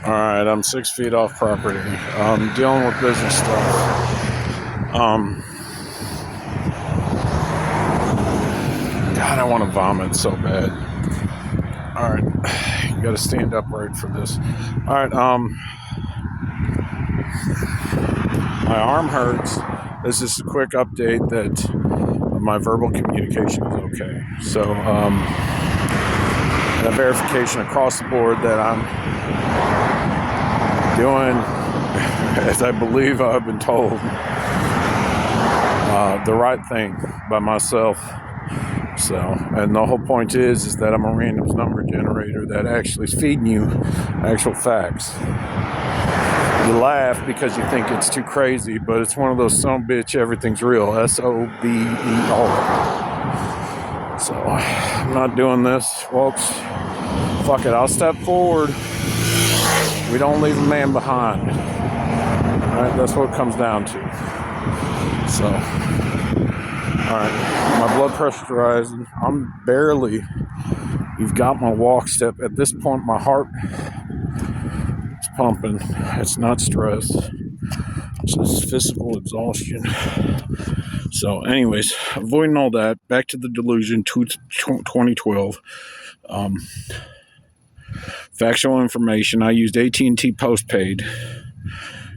Alright, I'm 6 feet off property. Dealing with business stuff. God, I want to vomit so bad. Alright, you gotta stand upright for this. Alright, my arm hurts. This is a quick update that my verbal communication is okay. So, a verification across the board that I'm doing, as I believe I've been told, the right thing by myself. So, and the whole point is that I'm a random number generator that actually is feeding you actual facts. You laugh because you think it's too crazy, but it's one of those son of a bitch, everything's real. S-O.B.E.R. So, I'm not doing this, folks. Fuck it, I'll step forward. We don't leave a man behind. Alright, that's what it comes down to. So, alright, my blood pressure's rising. I'm barely, you've got my walk step. At this point, my heart is pumping. It's not stress. It's just physical exhaustion. So, anyways, avoiding all that, back to the delusion, 2012. Factual information. I used AT&T postpaid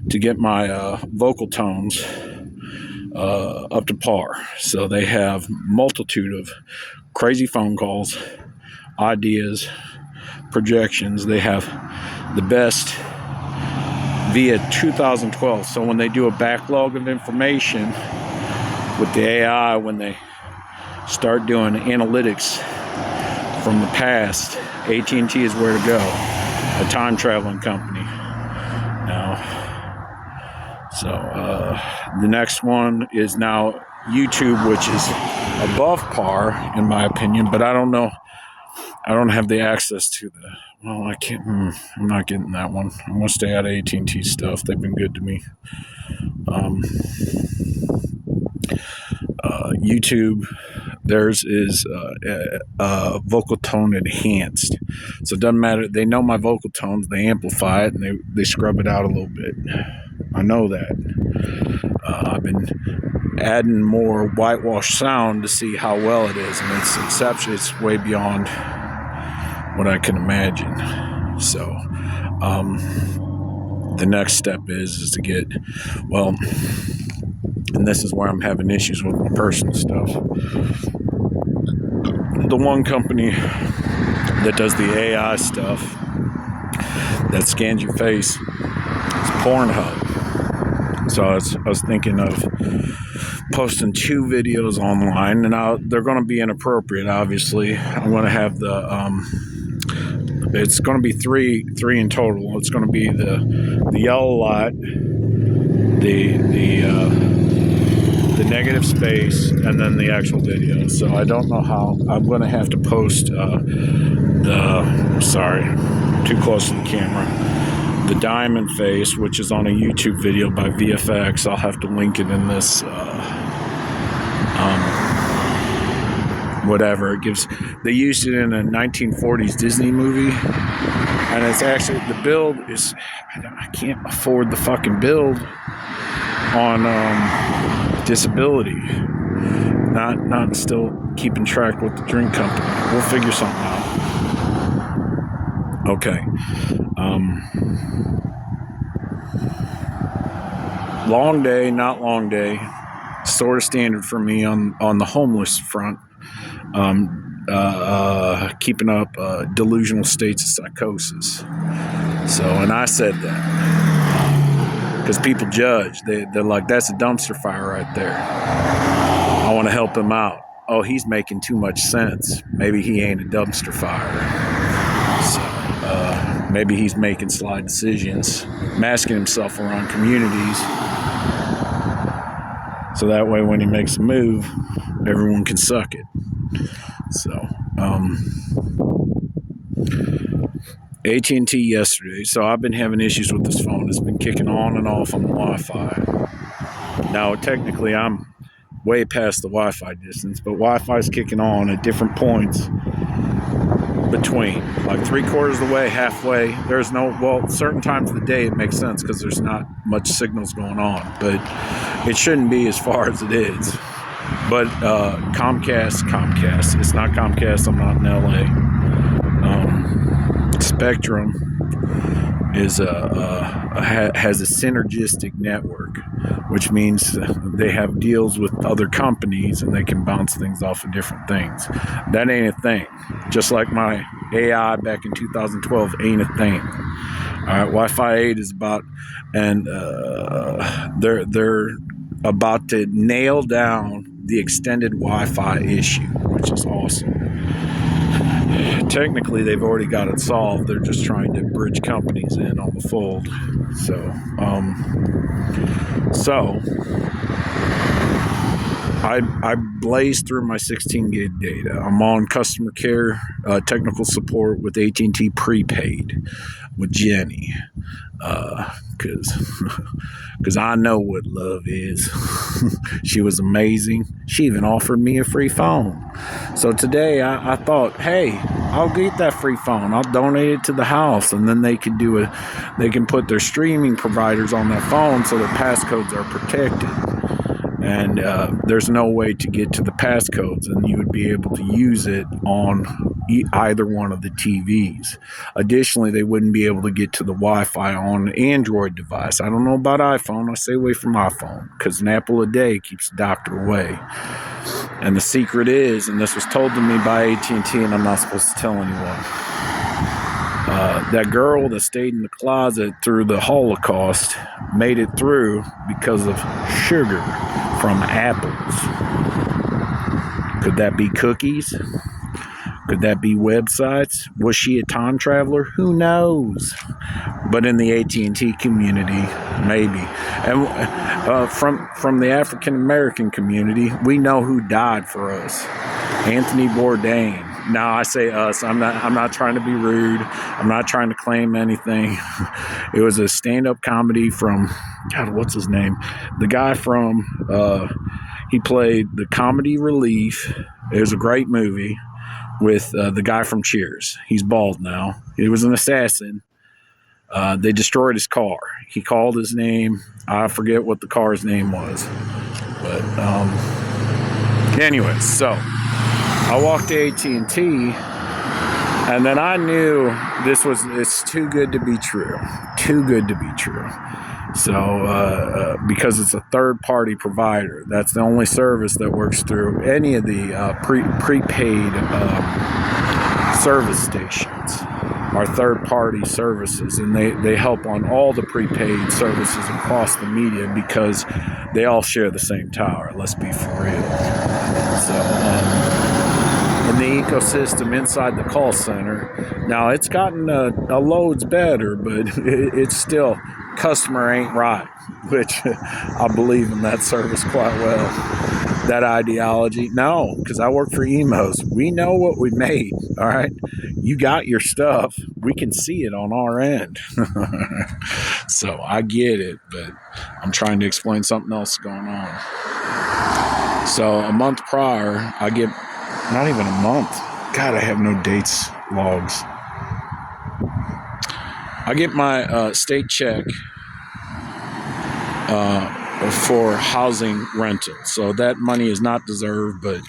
to get my vocal tones up to par. So they have multitude of crazy phone calls, ideas, projections. They have the best via 2012. So when they do a backlog of information with the AI, when they start doing analytics from the past, AT&T is where to go. A time traveling company. Now, so the next one is now YouTube, which is above par in my opinion, but I don't know. I don't have the access to the. Well, I can't. I'm not getting that one. I'm gonna stay out of AT&T stuff. They've been good to me. YouTube, theirs is vocal tone enhanced, so it doesn't matter. They know my vocal tones, they amplify it, and they scrub it out a little bit. I know that. I've been adding more whitewash sound to see how well it is, and it's exceptional. It's way beyond what I can imagine. So the next step is to get, well, and this is where I'm having issues with my personal stuff. The one company that does the AI stuff, that scans your face, is Pornhub. So I was thinking of posting 2 videos online, and they're going to be inappropriate, obviously. I'm going to have the, it's going to be three in total. It's going to be the yellow light, the negative space, and then the actual video. So I don't know how. I'm going to have to post sorry, too close to the camera. The diamond face, which is on a YouTube video by VFX. I'll have to link it in this, whatever. It gives. They used it in a 1940s Disney movie, and it's actually, the build is, I can't afford the fucking build on disability. Not still keeping track with the drink company. We'll figure something out. Okay. Long day, not long day. Sort of standard for me on the homeless front. Keeping up delusional states of psychosis. So, and I said that because people judge. They're like, that's a dumpster fire right there. I want to help him out. Oh, he's making too much sense. Maybe he ain't a dumpster fire. So, maybe he's making sly decisions, masking himself around communities, so that way when he makes a move, everyone can suck it. So, AT&T yesterday. So I've been having issues with this phone. It's been kicking on and off on the Wi-Fi. Now, technically, I'm way past the Wi-Fi distance, but Wi-Fi is kicking on at different points between, like 3/4 of the way, halfway. There's no, well, certain times of the day it makes sense because there's not much signals going on, but it shouldn't be as far as it is. But Comcast, it's not Comcast, I'm not in LA. Spectrum is has a synergistic network, which means they have deals with other companies and they can bounce things off of different things. That ain't a thing. Just like my AI back in 2012 ain't a thing. All right, Wi-Fi 8 is about, and they're about to nail down the extended Wi-Fi issue, which is awesome. Technically, they've already got it solved. They're just trying to bridge companies in on the fold. So I blazed through my 16 gig data. I'm on customer care, technical support with AT&T prepaid with Jenny, because I know what love is. She was amazing. She even offered me a free phone. So today I thought, hey, I'll get that free phone. I'll donate it to the house, and then they can put their streaming providers on that phone so their passcodes are protected. And there's no way to get to the passcodes, and you would be able to use it on either one of the TVs. Additionally, they wouldn't be able to get to the Wi-Fi on an Android device. I don't know about iPhone. I stay away from iPhone because an apple a day keeps the doctor away. And the secret is, and this was told to me by AT&T, and I'm not supposed to tell anyone, that girl that stayed in the closet through the Holocaust made it through because of sugar from apples. Could that be cookies? Could that be websites? Was she a time traveler? Who knows? But in the AT&T community, maybe. And from the African American community, we know who died for us. Anthony Bourdain. Now I say us. I'm not trying to be rude. I'm not trying to claim anything. It was a stand-up comedy from, God, what's his name? The guy from, he played the Comedy Relief. It was a great movie with the guy from Cheers. He's bald now. He was an assassin. They destroyed his car. He called his name. I forget what the car's name was. But anyways, so I walked to AT&T, and then I knew it's too good to be true. Too good to be true. So, because it's a third-party provider, that's the only service that works through any of the prepaid service stations are third-party services, and they help on all the prepaid services across the media because they all share the same tower. Let's be for real. So, in the ecosystem inside the call center, now it's gotten a loads better, but it's still customer ain't right, which I believe in that service quite well. That ideology, no, because I work for Emos. We know what we made, all right? You got your stuff. We can see it on our end. So I get it, but I'm trying to explain something else going on. So a month prior, I get, not even a month. God, I have no dates logs. I get my state check for housing rental. So that money is not deserved, but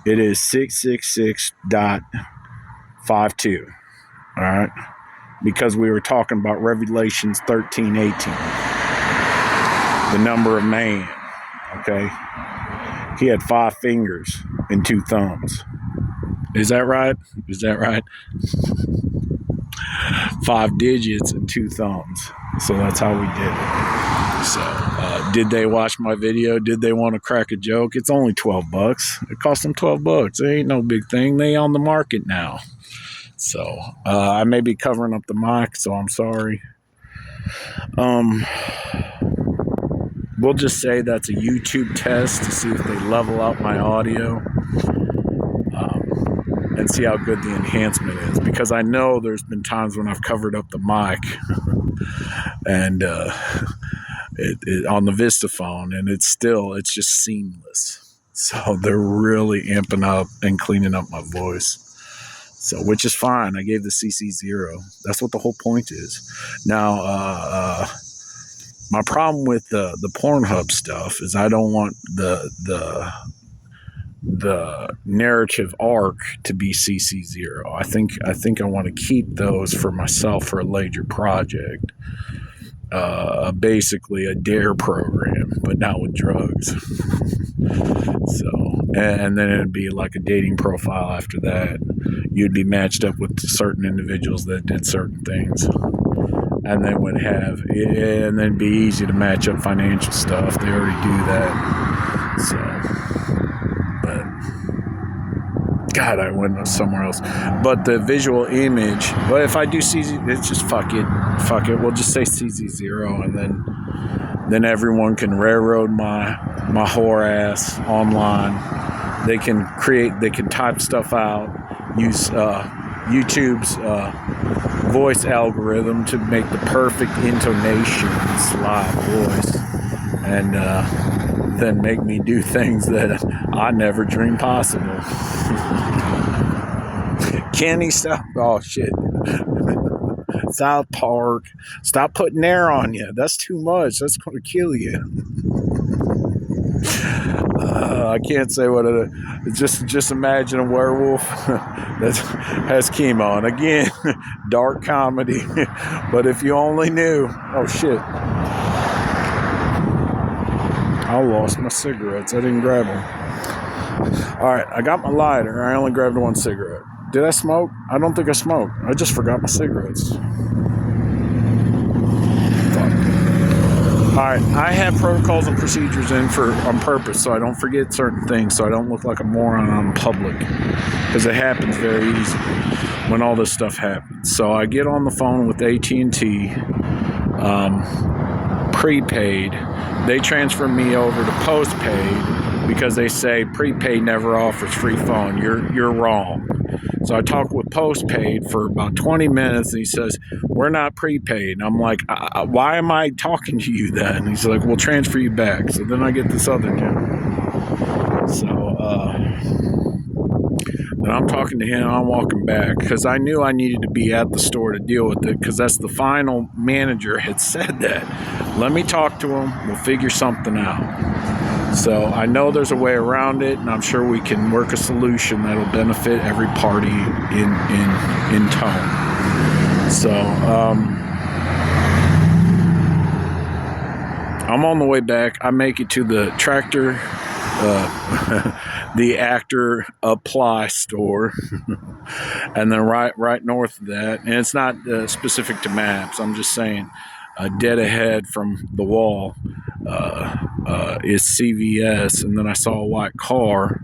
it is 666.52. All right. Because we were talking about Revelations 13:18. The number of man. Okay. He had 5 fingers and 2 thumbs. Is that right? Is that right? 5 digits and 2 thumbs. So that's how we did it. So, did they watch my video? Did they want to crack a joke? It's only $12. It cost them $12. It ain't no big thing. They on the market now. So, I may be covering up the mic, so I'm sorry. We'll just say that's a YouTube test to see if they level up my audio. And see how good the enhancement is, because I know there's been times when I've covered up the mic and it on the Vista phone, and it's just seamless. So they're really amping up and cleaning up my voice. So, which is fine. I gave the CC 0. That's what the whole point is. Now, my problem with the Pornhub stuff is I don't want the narrative arc to be CC 0. I think I want to keep those for myself for a later project. Basically a DARE program, but not with drugs. So, and then it'd be like a dating profile after that. You'd be matched up with certain individuals that did certain things. And then would have, and then be easy to match up financial stuff. They already do that. So, but God, I went somewhere else. But the visual image, but if I do CZ, it's just fuck it. We'll just say CZ 0, and then everyone can railroad my whore ass online. They can type stuff out, use YouTube's voice algorithm to make the perfect intonation, live voice, and then make me do things that I never dreamed possible. Kenny, stop! Oh shit! South Park, stop putting air on you. That's too much. That's going to kill you. I can't say what it is. Just imagine a werewolf that has chemo. And again, dark comedy. But if you only knew. Oh, shit. I lost my cigarettes. I didn't grab them. All right, I got my lighter. I only grabbed one cigarette. Did I smoke? I don't think I smoked. I just forgot my cigarettes. All right, I have protocols and procedures in on purpose so I don't forget certain things, so I don't look like a moron on public, because it happens very easily when all this stuff happens. So I get on the phone with AT&T, prepaid. They transfer me over to postpaid because they say prepaid never offers free phone. You're wrong. So I talk with postpaid for about 20 minutes, and he says, we're not prepaid. And I'm like, why am I talking to you then? And he's like, we'll transfer you back. So then I get this other guy. So then I'm talking to him, I'm walking back, because I knew I needed to be at the store to deal with it, because that's the final manager had said that. Let me talk to him. We'll figure something out. So I know there's a way around it, and I'm sure we can work a solution that'll benefit every party in tone. So I'm on the way back. I make it to the Tractor, the Actor Apply store, and then right north of that, and it's not specific to maps. I'm just saying, dead ahead from the wall is CVS, and then I saw a white car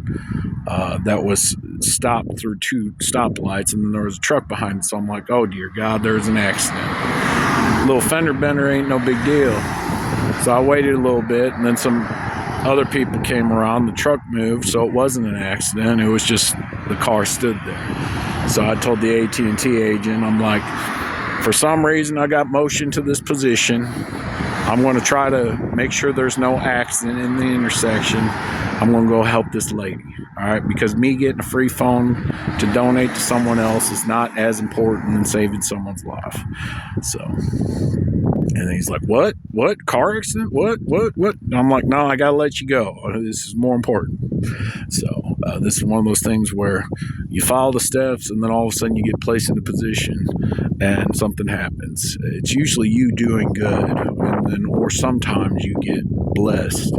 that was stopped through 2 stoplights, and then there was a truck behind it. So I'm like, oh dear God, there's an accident. Little fender bender ain't no big deal. So I waited a little bit, and then some other people came around. The truck moved, so it wasn't an accident. It was just the car stood there. So I told the AT&T agent, I'm like, for some reason I got motion to this position. I'm going to try to make sure there's no accident in the intersection. I'm going to go help this lady. All right, because me getting a free phone to donate to someone else is not as important than saving someone's life. So, and he's like, what? Car accident? What? And I'm like, no, I got to let you go. This is more important. So this is one of those things where you follow the steps, and then all of a sudden you get placed in a position and something happens. It's usually you doing good, and then, or sometimes you get blessed.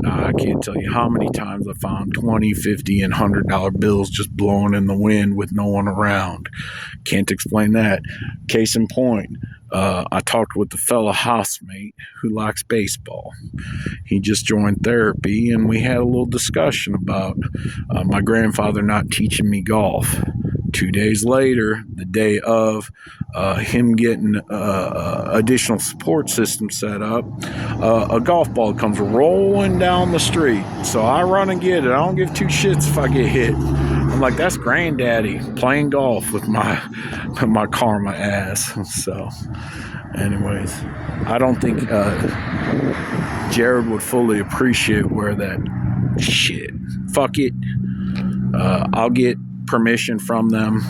I can't tell you how many times I found $20, $50, and $100 bills just blowing in the wind with no one around. Can't explain that. Case in point, I talked with the fellow housemate who likes baseball. He just joined therapy, and we had a little discussion about my grandfather not teaching me golf. 2 days later, the day of him getting additional support system set up, a golf ball comes rolling down the street. So I run and get it. I don't give 2 shits if I get hit. I'm like, that's granddaddy playing golf with my karma ass. So anyways, I don't think Jared would fully appreciate where that shit. Fuck it. I'll get permission from them.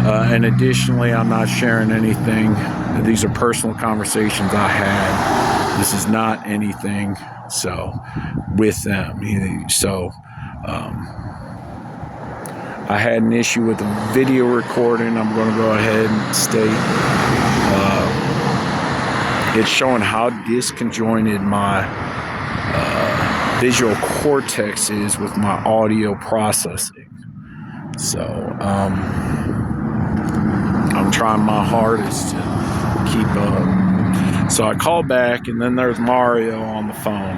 And additionally, I'm not sharing anything. These are personal conversations I had. This is not anything with them. So I had an issue with the video recording. I'm going to go ahead and state it's showing how disconjointed my visual cortex is with my audio processing. So I'm trying my hardest to keep up. So I call back, and then there's Mario on the phone.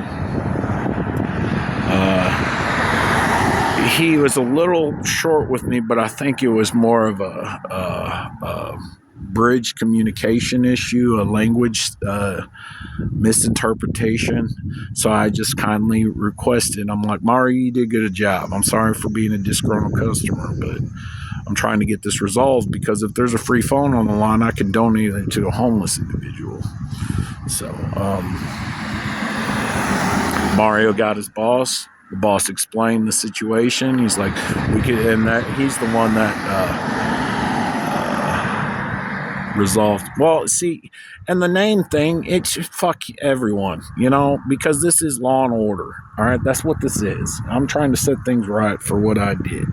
He was a little short with me, but I think it was more of a bridge communication issue, a language misinterpretation. So I just kindly requested, I'm like, Mario, you did good a job. I'm sorry for being a disgruntled customer, but I'm trying to get this resolved, because if there's a free phone on the line, I can donate it to a homeless individual. So Mario got his boss. The boss explained the situation. He's like, we could, and that he's the one that resolved. Well, see, and the name thing, it's fuck everyone, because this is Law and Order. All right, that's what this is. I'm trying to set things right for what I did.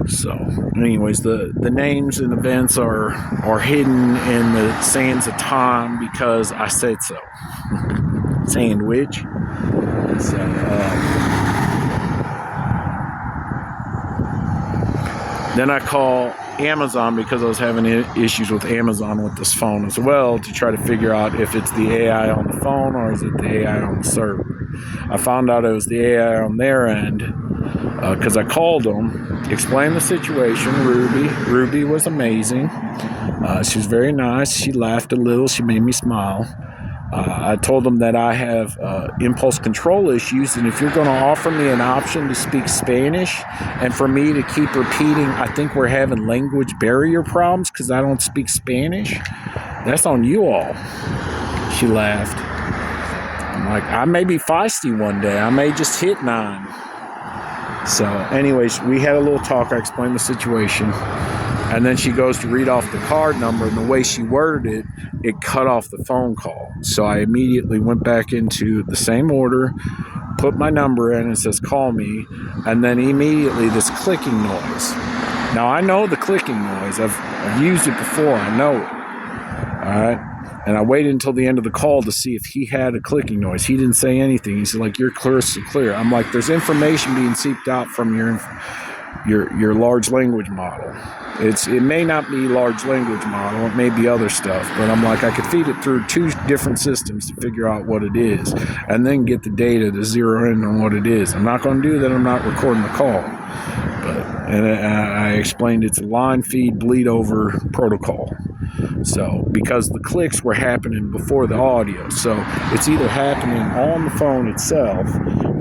So, anyways, the names and events are hidden in the sands of time because I said so. Sandwich. So, then I call Amazon because I was having issues with Amazon with this phone as well, to try to figure out if it's the AI on the phone or is it the AI on the server. I found out it was the AI on their end because I called them, explained the situation. Ruby was amazing. She was very nice. She laughed a little. She made me smile. I told them that I have impulse control issues, and if you're going to offer me an option to speak Spanish and for me to keep repeating, I think we're having language barrier problems because I don't speak Spanish, that's on you all. She laughed. I'm like, I may be feisty one day. I may just hit 9. So anyways, we had a little talk. I explained the situation. And then she goes to read off the card number, and the way she worded it, it cut off the phone call. So I immediately went back into the same order, put my number in, and it says, call me. And then immediately this clicking noise. Now, I know the clicking noise. I've used it before. I know it. All right. And I waited until the end of the call to see if he had a clicking noise. He didn't say anything. He said, like, you're crystal clear. I'm like, there's information being seeped out from your large language model. It may not be large language model, it may be other stuff, but I'm like, I could feed it through 2 different systems to figure out what it is, and then get the data to zero in on what it is. I'm not going to do that. I'm not recording the call, and I explained it's a line feed bleed over protocol. So because the clicks were happening before the audio, so it's either happening on the phone itself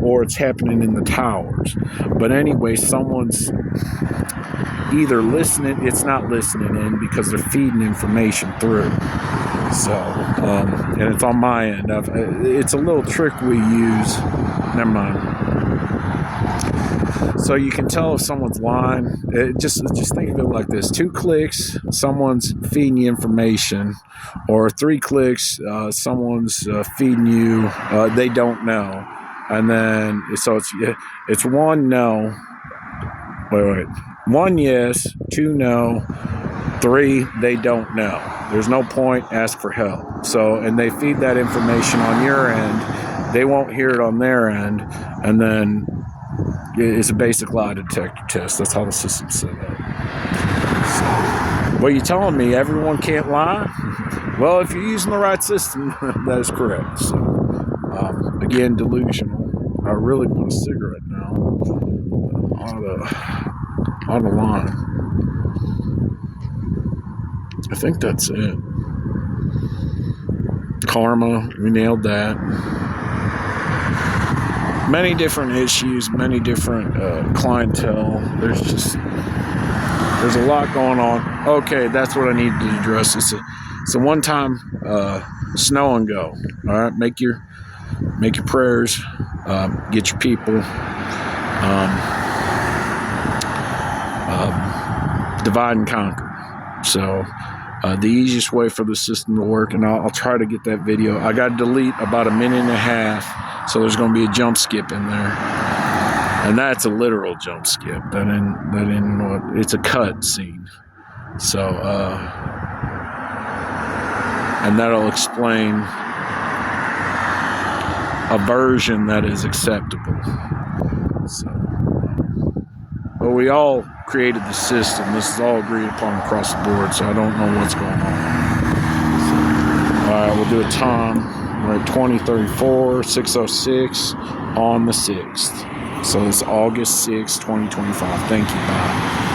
or it's happening in the towers. But anyway, someone's either listening, it's not listening in because they're feeding information through. So, and it's on my end. It's a little trick we use. Never mind. So you can tell if someone's lying. Just think of it like this: 2 clicks, someone's feeding you information, or 3 clicks, someone's feeding you. They don't know, and then so it's 1 no. Wait. 1 yes, 2 no, 3 they don't know. There's no point. Ask for help. So, and they feed that information on your end. They won't hear it on their end, and then it's a basic lie detector test. That's how the system's set up. So, well, you're telling me everyone can't lie? Well, if you're using the right system, that is correct. So, again, delusional. I really want a cigarette now. On the line. I think that's it. Karma, we nailed that. Many different issues, many different clientele. There's a lot going on. Okay, that's what I needed to address. It's a one-time snow and go. All right, make your prayers, get your people. divide and conquer. So the easiest way for the system to work, and I'll try to get that video. I got to delete about 1.5 minutes, so there's going to be a jump skip in there, and that's a literal jump skip. That ain't what, it's a cut scene. So and that'll explain a version that is acceptable. So, but we all created the system. This is all agreed upon across the board, so I don't know what's going on. So, all right, we'll do a time. We're at 20:34, 6:06 on the 6th. So it's August 6th, 2025. Thank you. Bye.